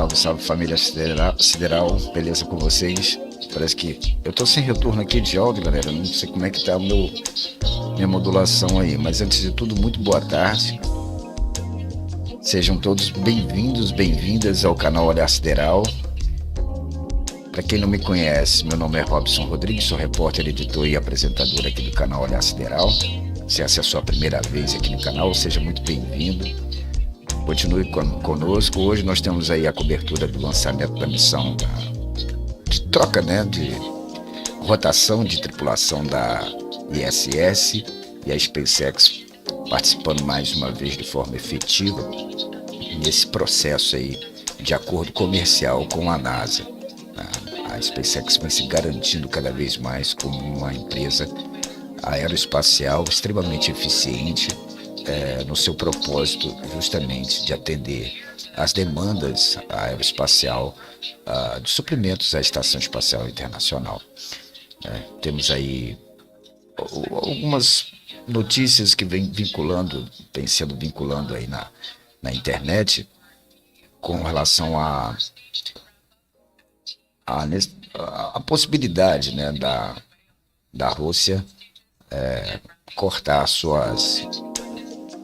Salve, salve família Sideral, beleza com vocês? Parece que eu tô sem retorno aqui de áudio, galera. Não sei como é que tá minha modulação aí, mas antes de tudo, muito boa tarde. Sejam todos bem-vindos, bem-vindas ao canal Olhar Sideral. Para quem não me conhece, meu nome é Robson Rodrigues, sou repórter, editor e apresentador aqui do canal Olhar Sideral. Se essa é a sua primeira vez aqui no canal, seja muito bem-vindo. Continue conosco. Hoje nós temos aí a cobertura do lançamento da missão de troca, né, de rotação de tripulação da ISS e a Spacex participando mais uma vez de forma efetiva nesse processo aí de acordo comercial com a NASA. A SpaceX vem se garantindo cada vez mais como uma empresa aeroespacial extremamente eficiente no seu propósito justamente de atender às demandas aeroespacial de suprimentos à Estação Espacial Internacional. Temos aí algumas notícias que vem sendo vinculando aí na internet com relação à possibilidade, né, da Rússia cortar suas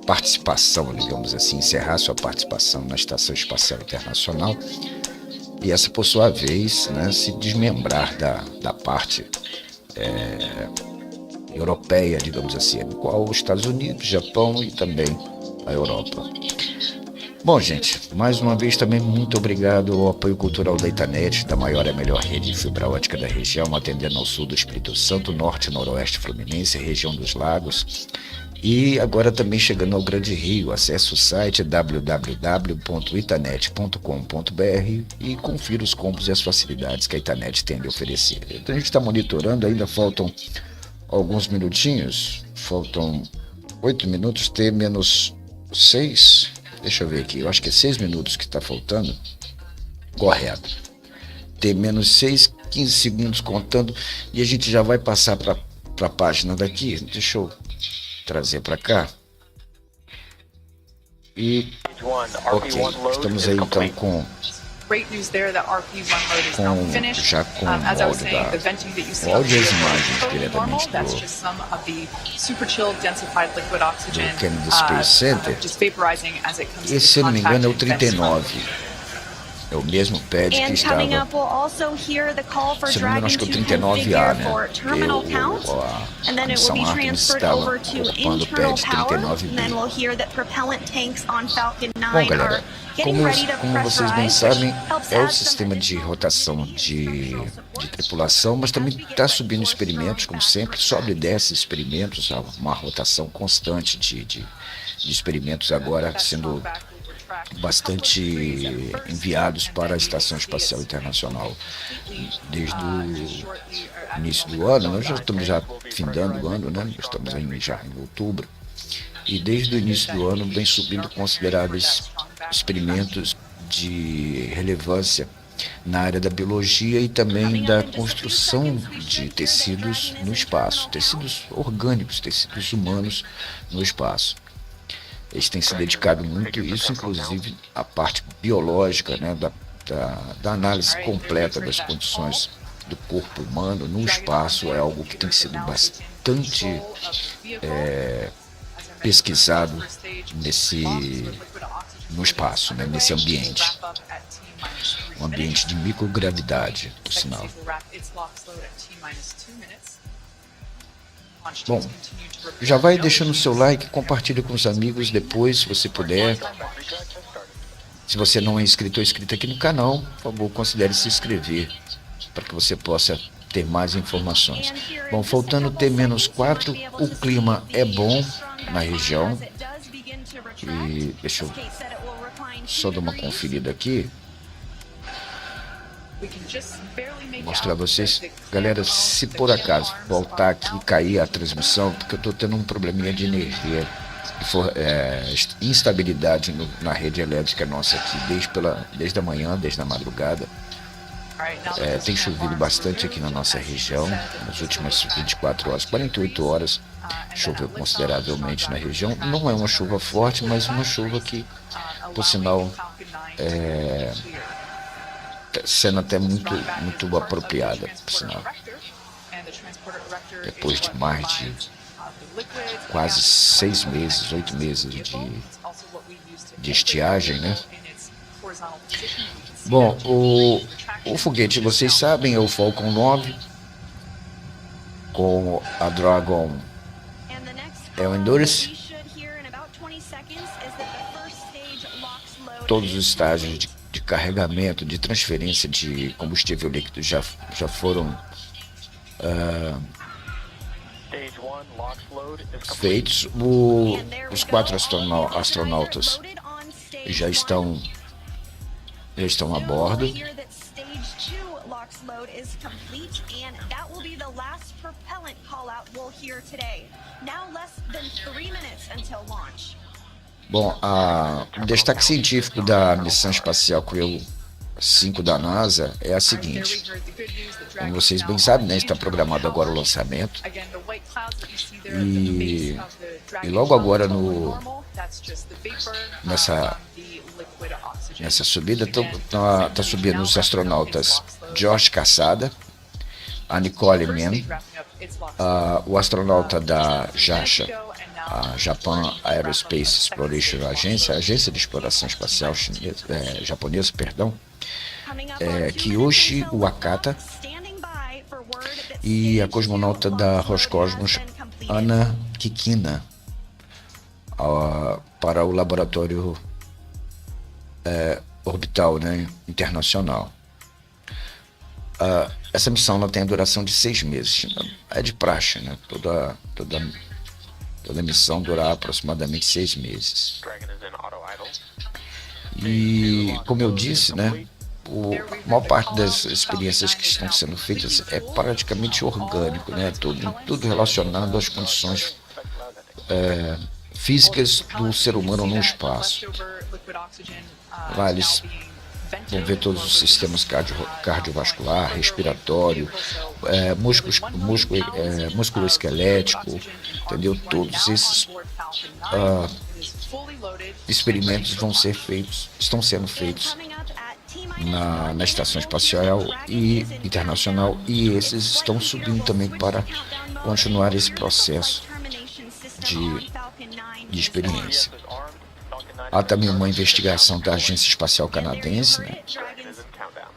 participação, digamos assim, encerrar sua participação na Estação Espacial Internacional e essa, por sua vez, né, se desmembrar da parte europeia, digamos assim, no qual os Estados Unidos, Japão e também a Europa. Bom, gente, mais uma vez também muito obrigado ao apoio cultural da Itanet, da maior e melhor rede de fibra ótica da região, atendendo ao sul do Espírito Santo, norte e noroeste fluminense, região dos lagos. E agora também chegando ao Grande Rio. Acesse o site www.itanet.com.br e confira os combos e as facilidades que a Itanet tem a oferecer. Então a gente está monitorando, ainda faltam alguns minutinhos, faltam 8 minutos, T-6, deixa eu ver aqui, eu acho que é 6 minutos que está faltando, correto, T-6, 15 segundos contando, e a gente já vai passar para a página daqui, deixa eu trazer para cá. E ok, estamos aí então com o áudio o áudio e as imagens diretamente do Kennedy Space Center. Esse, se eu não me engano, é o 39. É o mesmo pad que estava, se não me engano, acho que é o 39A, né? A missão Artemis estava ocupando o pad 39B. Bom, galera, como vocês bem sabem, é o sistema de rotação de tripulação, mas também está subindo experimentos, como sempre, sobe e desce experimentos, uma rotação constante de experimentos agora sendo bastante enviados para a Estação Espacial Internacional. Desde o início do ano, nós já estamos findando o ano, né? Estamos aí já em outubro, e desde o início do ano vem subindo consideráveis experimentos de relevância na área da biologia e também da construção de tecidos no espaço, tecidos orgânicos, tecidos humanos no espaço. Eles têm se dedicado muito a isso, inclusive a parte biológica, né, da análise completa das condições do corpo humano no espaço é algo que tem sido bastante pesquisado no espaço, né, nesse ambiente. Um ambiente de microgravidade, por sinal. Bom, já vai deixando o seu like, compartilhe com os amigos depois, se você puder. Se você não é inscrito ou inscrita aqui no canal, por favor, considere se inscrever para que você possa ter mais informações. Bom, faltando T-4, o clima é bom na região. E deixa eu só dar uma conferida aqui. Mostrar a vocês, galera, se por acaso voltar aqui e cair a transmissão, porque eu estou tendo um probleminha de energia, instabilidade na rede elétrica nossa aqui desde a manhã, desde a madrugada. Tem chovido bastante aqui na nossa região, nas últimas 24 horas, 48 horas, choveu consideravelmente na região. Não é uma chuva forte, mas uma chuva que, por sinal, sendo até muito apropriada, por sinal. Depois de mais de quase 6 meses, 8 meses de estiagem, né? Bom, o foguete, vocês sabem, é o Falcon 9 com a Dragon Endurance. Todos os estágios de carregamento, de transferência de combustível líquido já foram feitos. Os 4 astronautas já estão a bordo. Bom, o destaque científico da missão espacial Crew 5 da NASA é a seguinte. Como vocês bem sabem, né, está programado agora o lançamento. E logo agora nessa subida tá subindo os astronautas George Cassada, a Nicole Mann, o astronauta da JAXA, a Japan Aerospace Exploration Agency, a agência de exploração espacial japonesa, Kiyoshi Wakata, e a cosmonauta da Roscosmos, Ana Kikina, para o laboratório orbital, né, internacional. Essa missão ela tem a duração de 6 meses. É de praxe, né? Toda missão durará aproximadamente 6 meses. E, como eu disse, né, a maior parte das experiências que estão sendo feitas é praticamente orgânico, né? Tudo relacionado às condições físicas do ser humano no espaço. Lá eles vão ver todos os sistemas cardiovascular, respiratório, músculo esquelético, entendeu? Todos esses experimentos estão sendo feitos na Estação Espacial e Internacional, e esses estão subindo também para continuar esse processo de experiência. Há também uma investigação da Agência Espacial Canadense, né,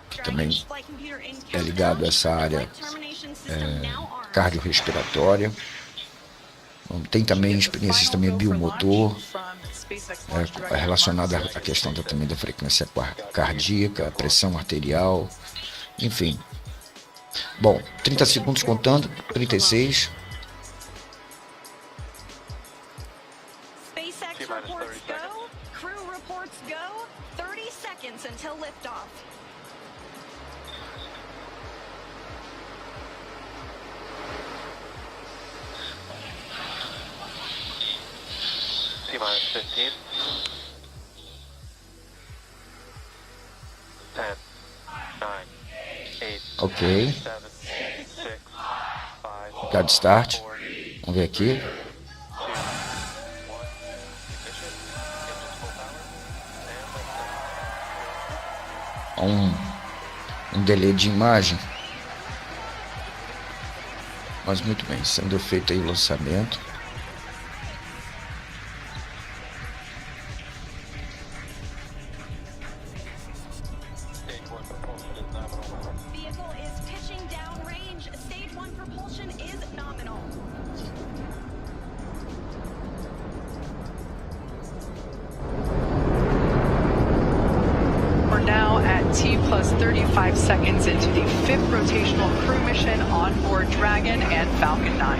que também é ligado a essa área cardiorrespiratória. Tem também experiências também biomotor, relacionada à questão também da frequência cardíaca, pressão arterial, enfim. Bom, 30 segundos contando, 36. Spacex reports go, crew reports go, 30 seconds until liftoff. T-minus 15. 10, 9, 8, Ok. 7, 6, 5, Obrigado, start. Vamos ver aqui. Um delay de imagem, mas muito bem, sendo feito aí o lançamento. Vehicle is pitching downrange. Stage 1 propulsion is nominal. We're now at T plus 35 seconds into the 5th rotational crew mission on board Dragon and Falcon 9.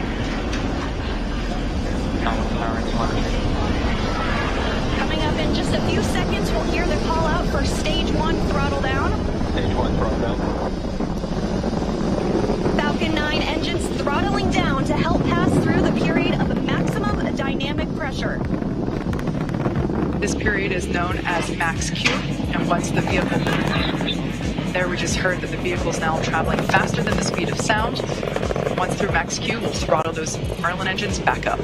Coming up in just a few seconds, we'll hear the call out for stage 1 throttle down. Stage 1 throttle down. Falcon 9 engines throttling down to help pass through the period of maximum dynamic pressure. This period is known as max Q, and once the vehicle... There we just heard that the vehicle is now traveling faster than the speed of sound. Once through max Q, we'll throttle those Merlin engines back up.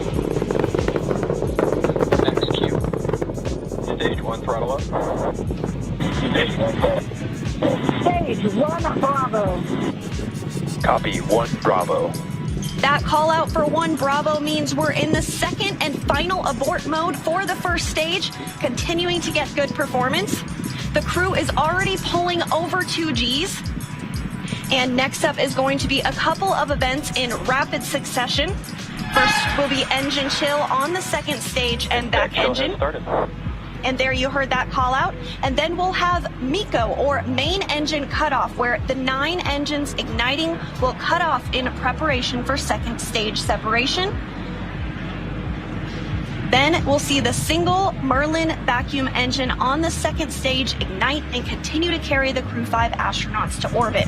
Max Q. Stage 1 throttle up. Stage 1 throttle. Stage 1 Bravo. Copy 1 Bravo. That call out for 1 Bravo means we're in the second and final abort mode for the first stage, continuing to get good performance. The crew is already pulling over 2 Gs. And next up is going to be a couple of events in rapid succession. First will be engine chill on the second stage and back engine. And there you heard that call out. And then we'll have MECO, or main engine cutoff, where the 9 engines igniting will cut off in preparation for second stage separation. Then we'll see the single Merlin vacuum engine on the second stage ignite and continue to carry the Crew 5 astronauts to orbit.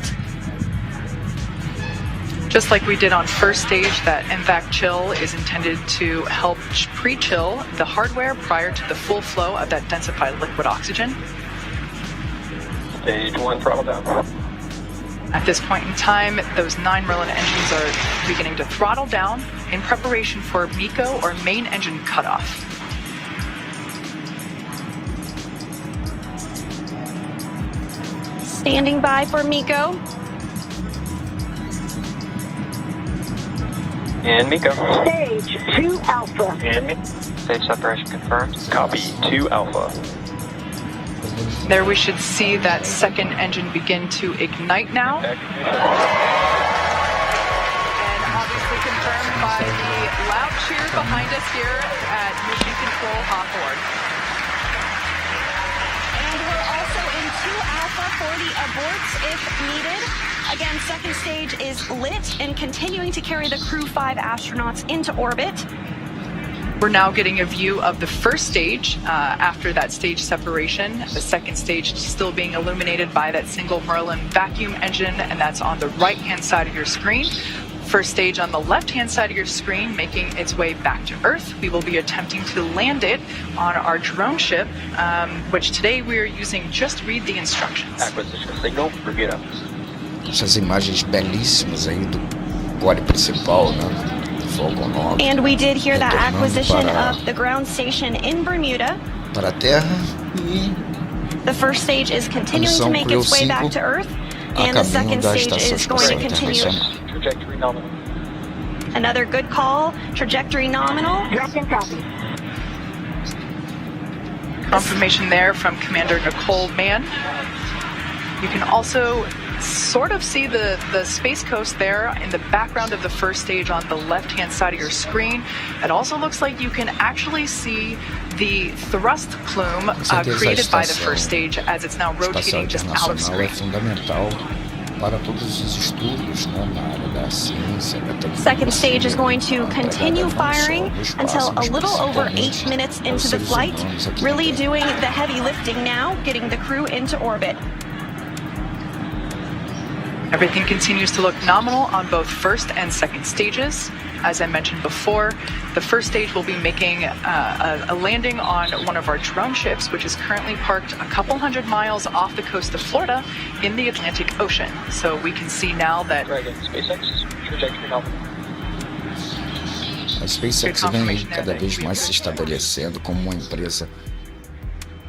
Just like we did on first stage, that MVAC chill is intended to help pre-chill the hardware prior to the full flow of that densified liquid oxygen. Stage 1 throttle down. At this point in time, those 9 Merlin engines are beginning to throttle down in preparation for MECO, or main engine cutoff. Standing by for MECO. And MECO. Stage 2 Alpha. And stage separation confirmed. Copy 2 Alpha. There we should see that second engine begin to ignite now. And obviously confirmed by the loud cheer behind us here at Mission Control Hawthorne. And we're also in 2 Alpha for the aborts if needed. Again, second stage is lit and continuing to carry the Crew 5 astronauts into orbit. We're now getting a view of the first stage after that stage separation. The second stage still being illuminated by that single Merlin vacuum engine, and that's on the right-hand side of your screen. First stage on the left-hand side of your screen making its way back to Earth. We will be attempting to land it on our drone ship, which today we are using just read the instructions. Acquisition signal, bring it up. Essas imagens belíssimas aí do core principal, né? Fogo 9. And we did hear that Retornando acquisition para- of the ground station in Bermuda. Para a Terra e The first stage is continuing to Missão make its way Crew back 5 to Earth. a And the caminho second da stage Estação is going to Espacial continue. Internacional. Trajectory nominal. Another good call. Trajectory nominal. Direct and copy. Confirmation there from Commander Nicole Mann. You can also sort of see the Space Coast there in the background of the first stage on the left-hand side of your screen. It also looks like you can actually see the thrust plume certeza, created by the estação first stage as it's now Espacial rotating just out of Internacional é screen. fundamental para todos os estudos, né, na área da ciência, da tecnologia. Second stage is going to continue empregada não só firing no espaço, until a mas little over 8 principalmente minutes aos into the seres flight, humanos aqui really na Terra. doing the heavy lifting now, getting the crew into orbit. Everything continues to look nominal on both first and second stages. As I mentioned before, the first stage will be making a landing on one of our drone ships, which is currently parked a couple hundred miles off the coast of Florida in the Atlantic Ocean. So we can see now that Dragon, SpaceX, trajectory nominal. A SpaceX vem aí cada vez mais se estabelecendo como uma empresa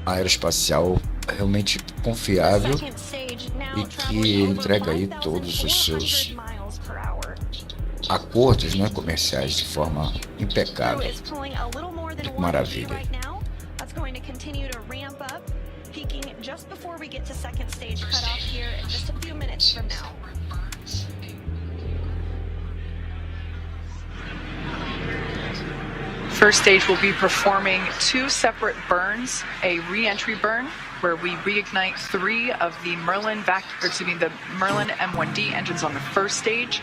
aeroespacial realmente confiável Second stage now e que traveling over entrega aí todos os seus 5,400 miles per hour. acordos, né, comerciais de forma Crew impecável. is pulling a little more than Que 1 G maravilha. right now. That's going to continue to ramp up, peaking just before we get to second stage cutoff here in just a few minutes from now. first stage will be performing 2 separate burns, a re-entry burn where we reignite 3 of the Merlin the Merlin M1D engines on the first stage.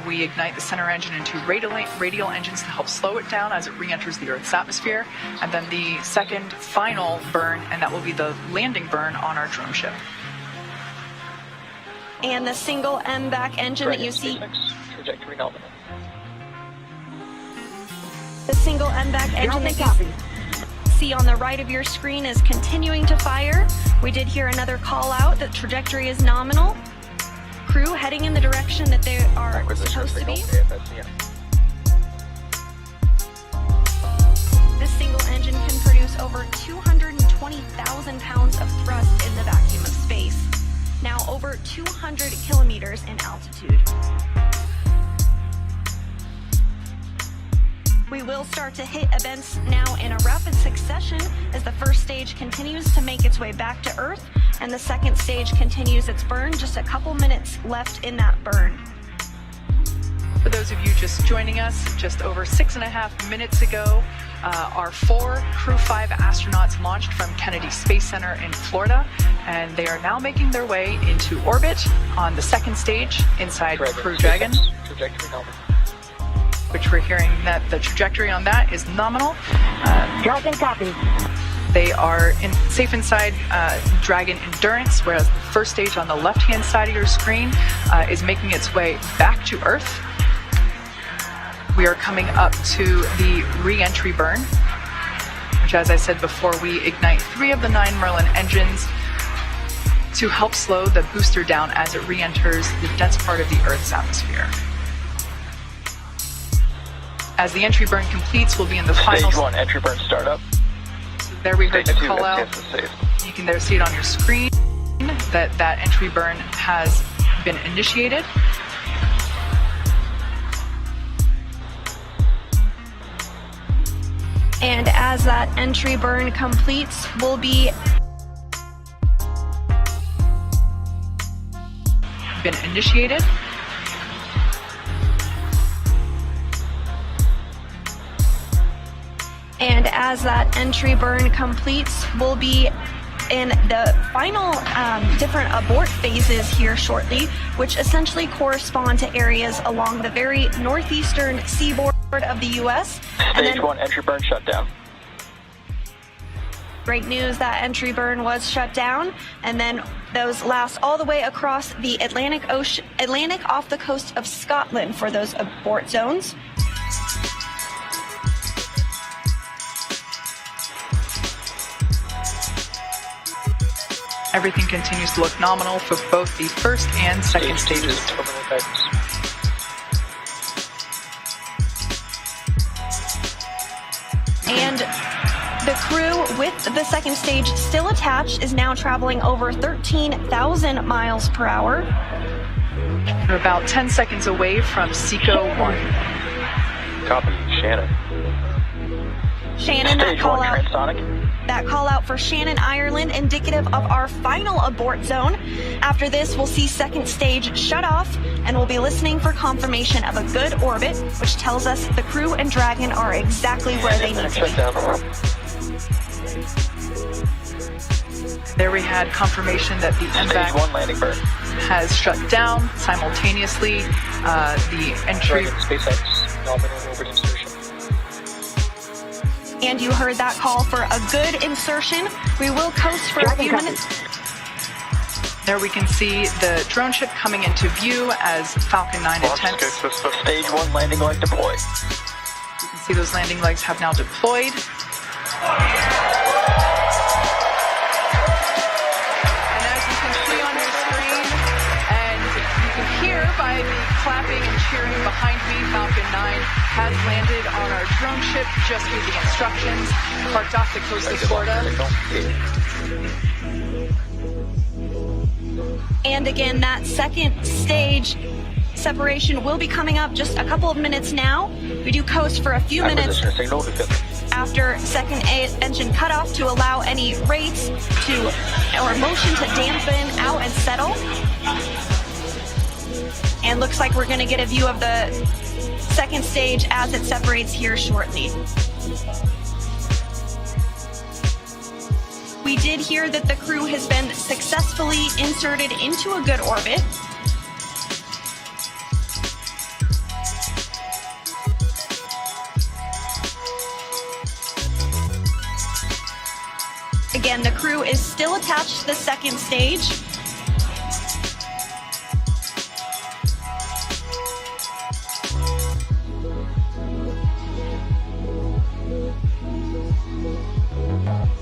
We ignite the center engine and 2 radial engines to help slow it down as it re-enters the Earth's atmosphere. And then the second final burn, and that will be the landing burn on our drone ship. And the single MVAC engine that you see, SpaceX, trajectory nominal. the single MVAC engine Direct that and you copy. see on the right of your screen is continuing to fire. We did hear another call out. The trajectory is nominal. Crew heading in the direction that they are Acquisition supposed to signal, be. AFSCM. This single engine can produce over 220,000 pounds of thrust in the vacuum of space. over 200 kilometers in altitude. We will start to hit events now in a rapid succession as the first stage continues to make its way back to Earth and the second stage continues its burn. Just a couple minutes left in that burn. For those of you just joining us, just over 6.5 minutes ago, our 4 Crew 5 astronauts launched from Kennedy Space Center in Florida, and they are now making their way into orbit on the second stage inside Crew Dragon. Trajectory nominal. Which we're hearing that the trajectory on that is nominal. Dragon copy. They are safe inside Dragon Endurance, whereas the first stage on the left-hand side of your screen is making its way back to Earth. We are coming up to the re-entry burn, which, as I said before, we ignite 3 of the 9 Merlin engines to help slow the booster down as it re-enters the dense part of the Earth's atmosphere. As the entry burn completes, we'll be in the final... Stage 1, entry burn startup. There we heard the Stage 2, call out. safe. You can there see it on your screen that entry burn has been initiated. And as that entry burn completes, we'll be Initiated. And as that entry burn completes, we'll be in the final different abort phases here shortly, which essentially correspond to areas along the very northeastern seaboard of the U.S. Stage 1, entry burn shut down. Great news, that entry burn was shut down, and then those last all the way across the Atlantic off the coast of Scotland for those abort zones. Everything continues to look nominal for both the first and second stages. And the crew with the second stage still attached is now traveling over 13,000 miles per hour. We're about 10 seconds away from SECO 1. Copy, Shannon. Shannon, Stage 1, transonic. That call out for Shannon, Ireland, indicative of our final abort zone. After this, we'll see second stage shut off, and we'll be listening for confirmation of a good orbit, which tells us the crew and Dragon are exactly where they need to be. There we had confirmation that the Stage 1 landing burn has shut down simultaneously. The entry. SpaceX nominal orbit insertion. And you heard that call for a good insertion. We will coast for a few minutes. There we can see the drone ship coming into view as Falcon 9 attempts. Stage 1 landing leg deployed. You can see those landing legs have now deployed. And as you can see on your screen, and you can hear by the clapping and cheering behind me, Falcon 9 has landed on our drone ship just through the instructions, parked off the coast of Florida. And again, that second stage separation will be coming up just a couple of minutes now. We do coast for a few minutes after second engine cutoff to allow any rates or motion to dampen out and settle. And looks like we're going to get a view of the second stage as it separates here shortly. We did hear that the crew has been successfully inserted into a good orbit. Again, the crew is still attached to the second stage.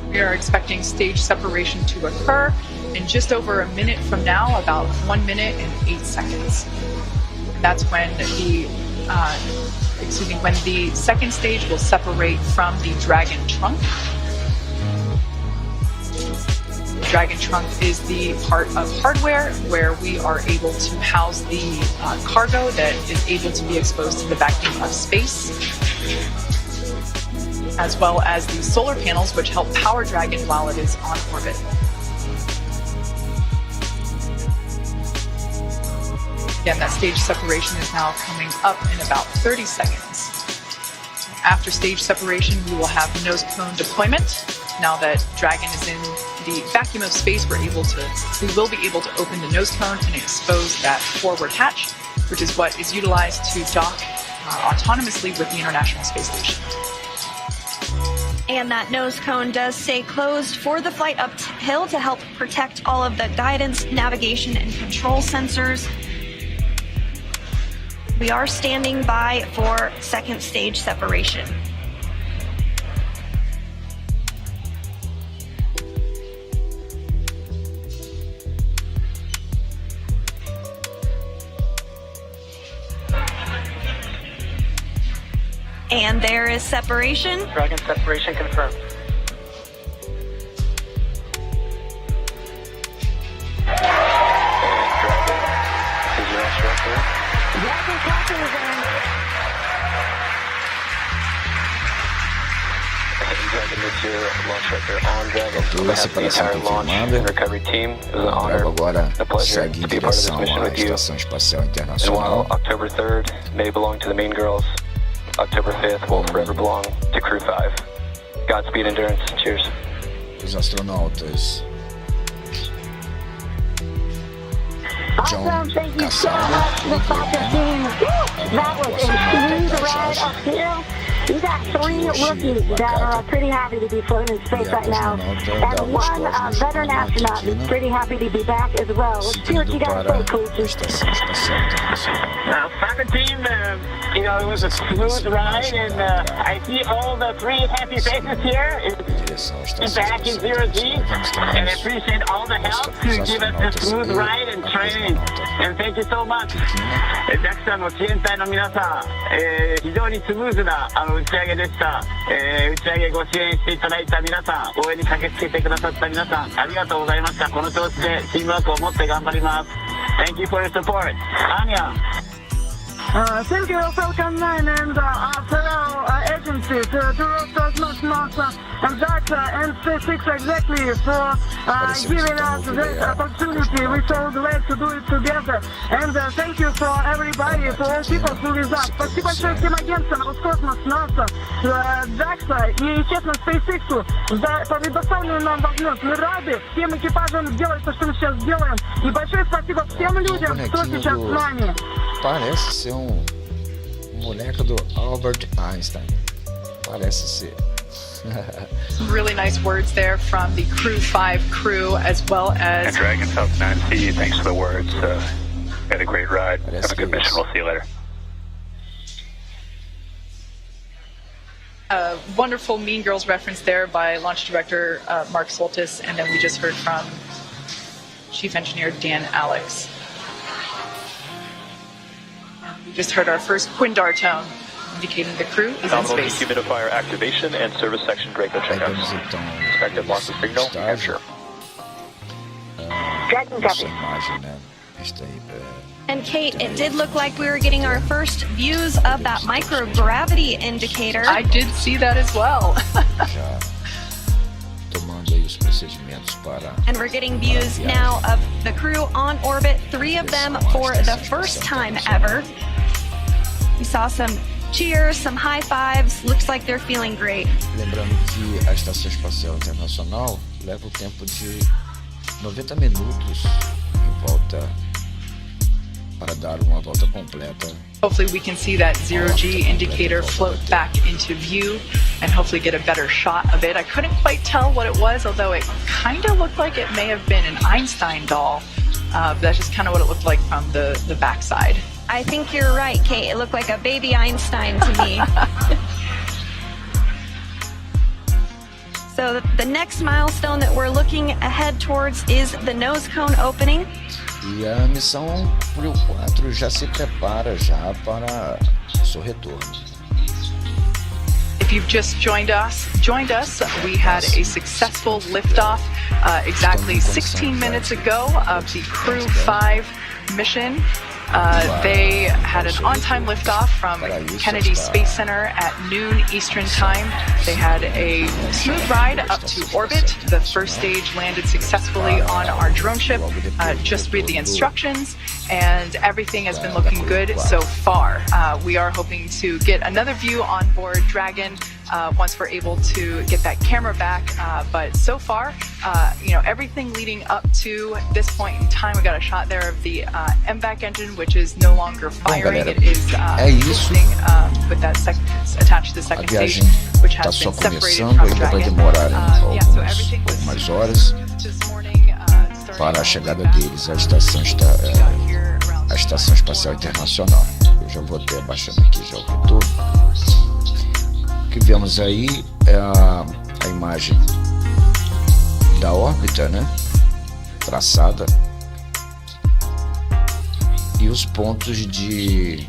We are expecting stage separation to occur in just over a minute from now, about 1 minute and 8 seconds. That's when when the second stage will separate from the Dragon trunk. The Dragon trunk is the part of hardware where we are able to house the cargo that is able to be exposed to the vacuum of space, as well as the solar panels which help power Dragon while it is on orbit. Again, that stage separation is now coming up in about 30 seconds. After stage separation, we will have nose cone deployment. Now that Dragon is in the vacuum of space, we will be able to open the nose cone and expose that forward hatch, which is what is utilized to dock autonomously with the International Space Station. And that nose cone does stay closed for the flight uphill to help protect all of the guidance, navigation, and control sensors. We are standing by for second stage separation. And there is separation. Dragon separation confirmed. Dragon copy is in. Dragon is your launch director on Dragon. Toda On a behalf of the separação entire launch confirmada. and recovery team, it was an A honor nave agora and a pleasure segue em to be part of this direção mission à with you. Estação Espacial And Internacional. while October 3rd may belong to the main girls, October 5th will forever belong to Crew 5. Godspeed, endurance. Cheers. Os astronautas Awesome, thank you so much to the Fokker team. That was a smooth ride uphill. You got three rookies that are pretty happy to be floating in space right now. And one veteran astronaut who's pretty happy to be back as well. Let's see what you guys say, a coaches. Estação Espacial Internacional. Fokker team, it was a smooth ride, and I see all the three happy faces here. Direção à Estação Back in Espacial 0G, Internacional. and I appreciate all the help to give us a smooth ride and training. And thank you so much. ジャクサの支援隊の皆さん、非常にスムーズな打ち上げでした。打ち上げご支援していただいた皆さん、応援に駆けつけてくださった皆さん、ありがとうございました。この調子でチームワークを持って頑張ります。Thank you for your support. Anya. Thank you, Falcon 9 and fellow agencies, Rotação, Nosso, and and Spacex exactly for giving us this opportunity. We're so glad to do it together. And thank you for everybody, for all people who is up. Спасибо большое всем агентствам Роскосмос, НАСА, JAXA и, естественно, SpaceX за предоставленную нам возможность. Мы рады всем экипажам делать то, что мы сейчас делаем. И большое спасибо всем людям, кто сейчас с нами. Parece ser boneco do Albert Einstein. Parece ser. Really nice words there from the Crew 5 crew, as well as... And Dragon South 9C, thanks for the words. Had a great ride. Have a good mission. We'll see you later. A wonderful Mean Girls reference there by launch director Mark Soltis, and then we just heard from Chief Engineer Dan Alex. We just heard our first Quindar tone, indicating the crew is in Nominal space. dehumidifier activation and service section Draco Aí checkouts. temos então Expected loss of signal. estágio. Dragon Essa copy. imagem, né? Esta aí, And Kate, it did look like we were getting our first views of that microgravity indicator. I did see that as well. já tomando aí os procedimentos para And we're getting views now of the crew on orbit, 3 of them for the first time ever. We saw some cheers, some high fives. Looks like they're feeling great. Lembrando que a Estação Espacial Internacional leva o tempo de 90 minutos em volta para dar uma volta completa. Hopefully we can see that 0G indicator float back into view and hopefully get a better shot of it. I couldn't quite tell what it was, although it kind of looked like it may have been an Einstein doll. But that's just kind of what it looked like from the backside. I think you're right, Kate. It looked like a baby Einstein to me. So the next milestone that we're looking ahead towards is the nose cone opening. E a missão Crew 4 já se prepara já para o seu retorno. If you've just joined us, we had a successful liftoff exactly 16 minutes ago of the Crew 5 mission. They had an on-time liftoff from Kennedy Space Center at noon Eastern Time. They had a smooth ride up to orbit. The first stage landed successfully on our drone ship. Just read the instructions, and everything has been looking good so far. We are hoping to get another view on board Dragon once we're able to get that camera back. But so far, everything leading up to this point in time, we got a shot there of the MVAC engine, which is no longer firing. It is boosting with that attached to the second stage, which has been separated from Dragon. So everything was horas this morning. para a chegada deles à estação espacial internacional. Eu já vou até abaixando aqui já o retorno. O que vemos aí é a imagem da órbita, né, traçada, e os pontos de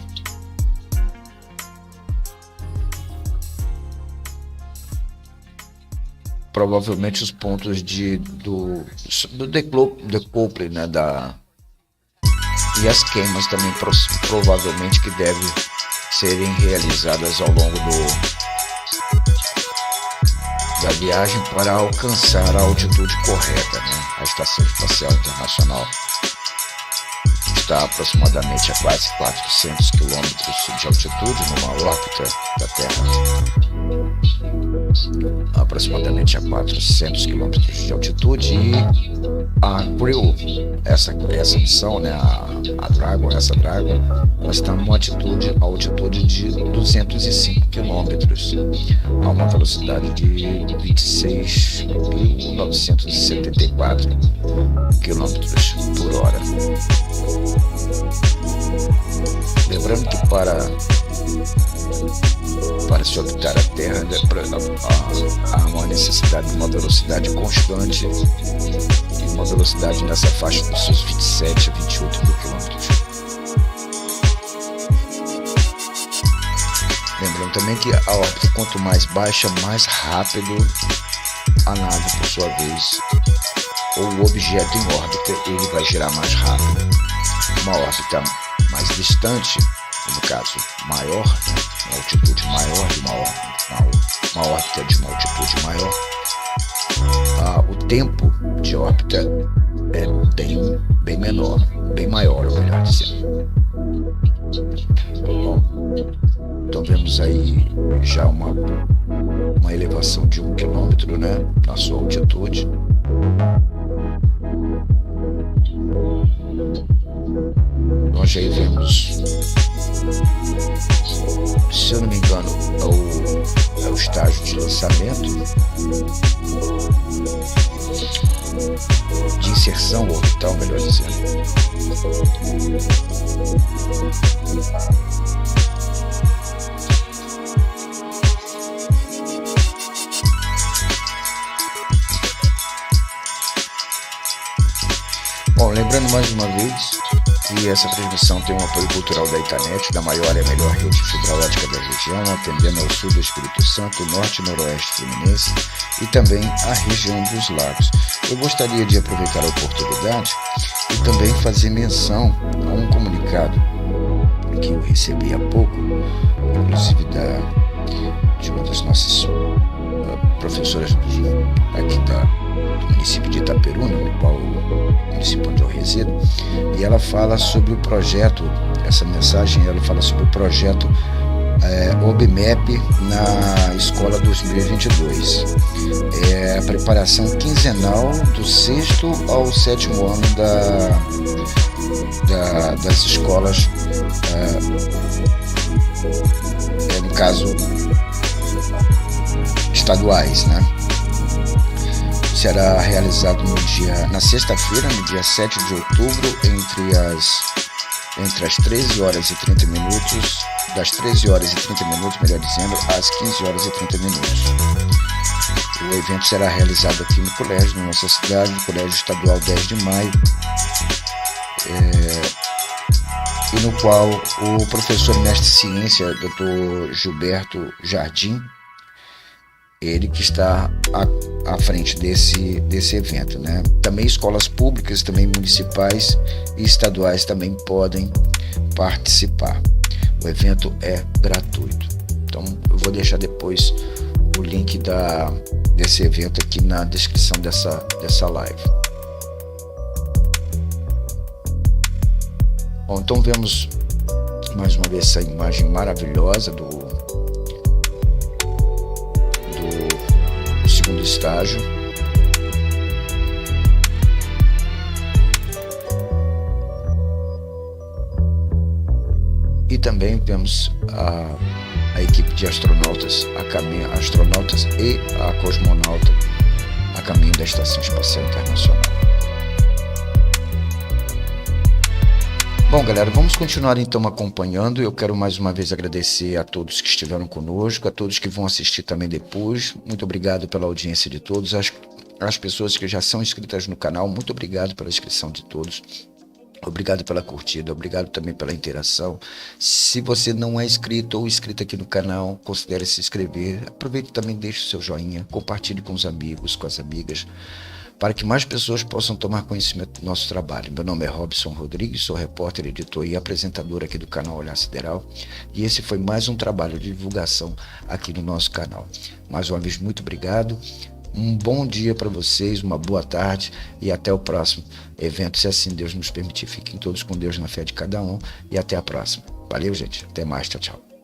provavelmente os pontos do decouple, né, e as queimas também provavelmente que devem serem realizadas ao longo da viagem para alcançar a altitude correta, né? A Estação Espacial Internacional está aproximadamente a quase 400 quilômetros de altitude numa órbita da Terra. Aproximadamente a 400 quilômetros de altitude, e a Crew, essa missão, né, a Dragon, ela está numa altitude de 205 quilômetros, a uma velocidade de 26.974 quilômetros por hora. Lembrando que para se orbitar a Terra há uma necessidade de uma velocidade constante e uma velocidade nessa faixa dos seus 27 a 28 mil quilômetros. Lembrando também que a órbita, quanto mais baixa, mais rápido a nave, por sua vez, ou o objeto em órbita, ele vai girar mais rápido. Uma órbita mais distante, no caso maior, né, uma altitude maior de uma órbita de uma altitude maior, o tempo de órbita é bem menor, bem maior, melhor dizendo. Bom, então vemos aí já uma elevação de 1 quilômetro, né, na sua altitude. Nós já vemos, se eu não me engano, é o estágio de lançamento, de inserção orbital, melhor dizendo. Bom, lembrando mais uma vez que essa transmissão tem um apoio cultural da Itanet, da maior e melhor rede fibra ótica da região, atendendo ao sul do Espírito Santo, norte e noroeste fluminense e também a região dos lagos. Eu gostaria de aproveitar a oportunidade e também fazer menção a um comunicado que eu recebi há pouco, inclusive de uma das nossas professoras aqui do município de Itaperuna, no qual município onde eu resido, e ela fala sobre o projeto, essa mensagem ela fala sobre o projeto OBMAP na Escola 2022. É a preparação quinzenal do 6º ao 7º ano das escolas, no caso, estaduais, né? Será realizado na sexta-feira, no dia 7 de outubro, entre as 13 horas e 30 minutos, das 13 horas e 30 minutos, melhor dizendo, às 15 horas e 30 minutos. O evento será realizado aqui no colégio, na nossa cidade, no Colégio Estadual 10 de Maio, e no qual o professor mestre Ciência, Dr. Gilberto Jardim, ele que está à frente desse evento, né? Também escolas públicas, também municipais e estaduais também podem participar. O evento é gratuito. Então eu vou deixar depois o link desse evento aqui na descrição dessa live. Bom, então vemos mais uma vez essa imagem maravilhosa do segundo estágio. E também vemos a equipe de astronautas e a cosmonauta a caminho da Estação Espacial Internacional. Bom, galera, vamos continuar então acompanhando. Eu quero mais uma vez agradecer a todos que estiveram conosco, a todos que vão assistir também depois. Muito obrigado pela audiência de todos. As pessoas que já são inscritas no canal, muito obrigado pela inscrição de todos. Obrigado pela curtida, obrigado também pela interação. Se você não é inscrito ou inscrito aqui no canal, considere se inscrever. Aproveite também, deixe o seu joinha, compartilhe com os amigos, com as amigas, para que mais pessoas possam tomar conhecimento do nosso trabalho. Meu nome é Robson Rodrigues, sou repórter, editor e apresentador aqui do canal Olhar Sideral, e esse foi mais um trabalho de divulgação aqui no nosso canal. Mais uma vez, muito obrigado, um bom dia para vocês, uma boa tarde e até o próximo evento, se assim Deus nos permitir. Fiquem todos com Deus na fé de cada um e até a próxima. Valeu, gente. Até mais. Tchau, tchau.